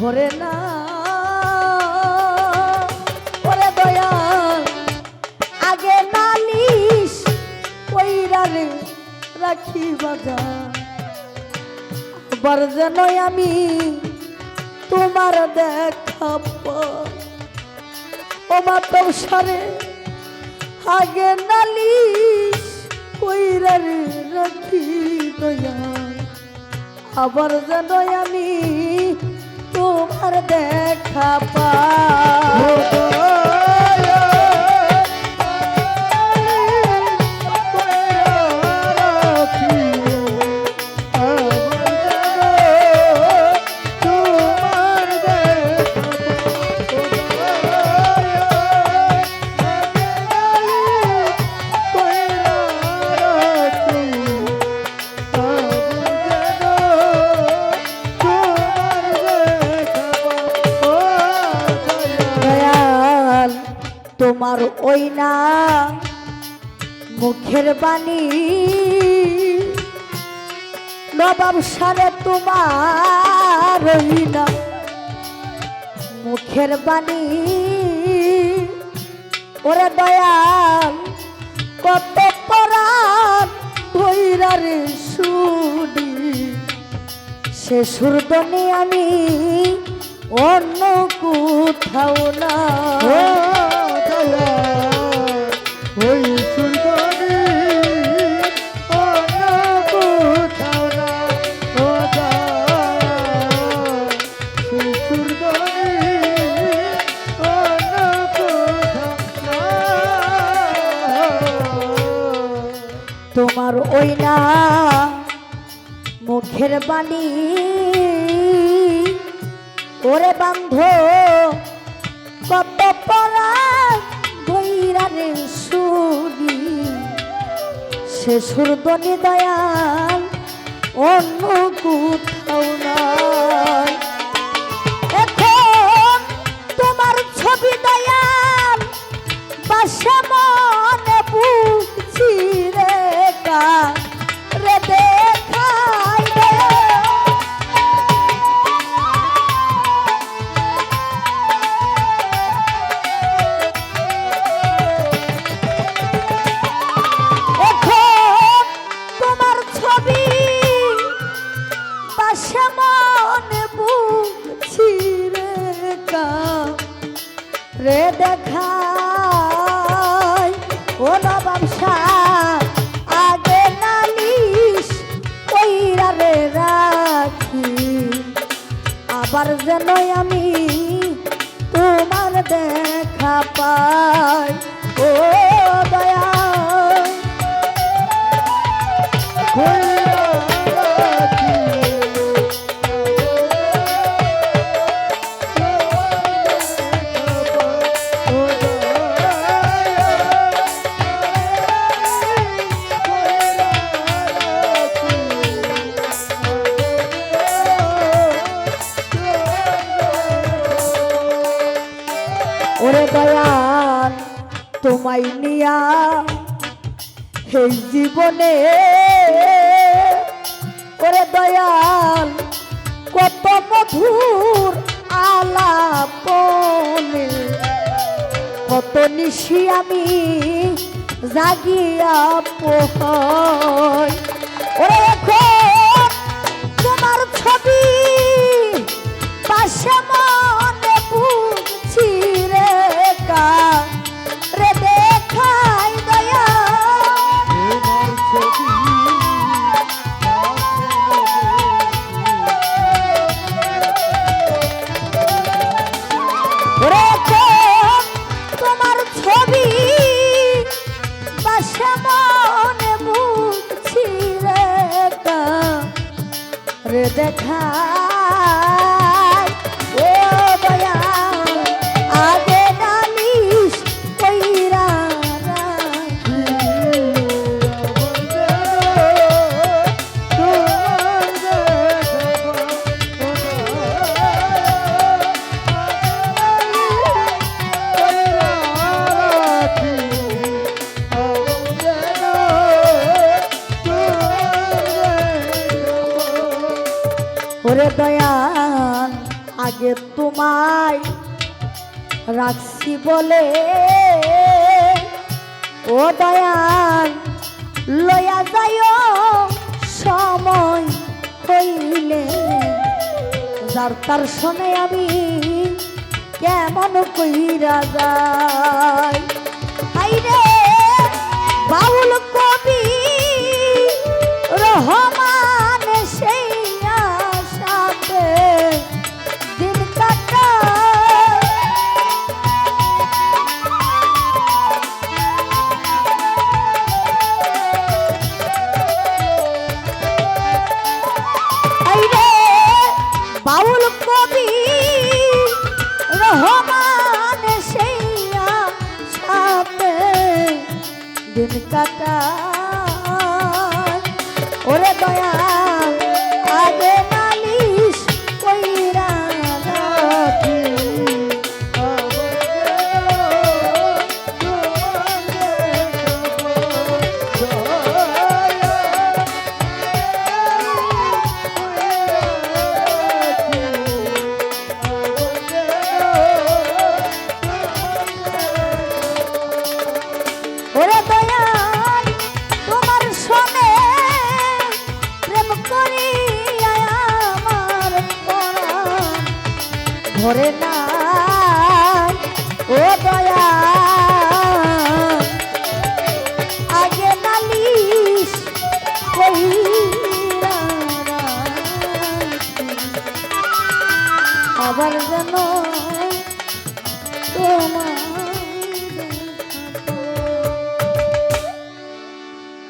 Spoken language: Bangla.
ভরে না ওরে দয়াল আগে নালিশ কইরা রে রাখি বাজার আবার যেন আমি তোমার দেখা পাই ও মাতব সারে আগে নালিশ কইরা রে রাখি দয়াল আবার যেন আমি তোমার দেখা পাই তোমার ওই না মুখের বাণী নবাব সারে তোমার ওই না মুখের বাণী ওরে দয়াল কত পরাণ ভৈরা রে শুনি সে সুরদনি আমি অন্য কোথাও না ওই সুরদনি অন্য কোথাও না ও সেই সুরদনি অন্য কোথাও না তোমার ওই না মুখের বাণী ওরে বান্ধ কত পরাণ ভৈরা রে শুনি সে সুরদনি দয়াল অন্য কোথাও নাই এখন তোমার ছবি দয়াল বাসা মনে বুঝছি রে রে দেখাই রে রে দেখাই ও নবাব শাহ আগে নালিশ কইরা রে রাখি আবার যেন আমি তোমার দেখা পাই ও দয়াল ওরে দয়াল তোমায় নিয়া এই জীবনে ওরে দয়াল কত মধুর আলাপনে কত নিশি আমি জাগিয়া পোহাই ওরে এখন তোমার ছবি পাশে মনে বুঝছি রে রে দেখাই দয়া তোমার ছবি পাশে মনে বুঝছি রে দেখাই ও দয়া আগে নালিশ কইরা ওরে দয়াল আগে তোমায় রাখছি বলে ও দয়াল লয়া যাইও সময় হইলে যার তার শোনে আমি কেমন কইরা যাই আইরে বাউল কবি রহমান সেই আশাতে দিন কাটায় আইরে বাউল কবি রহমান সেই আশাতে দিন কাটায় ওরে দয়াল আগে নালিশ কইরা রাখি ওরে দয়াল তোমার শোনে প্রেম করিয়া আমার পরাণ ধরে না ও দয়াল আগে নালিশ কইরা রাখি। আবার যেন তোমার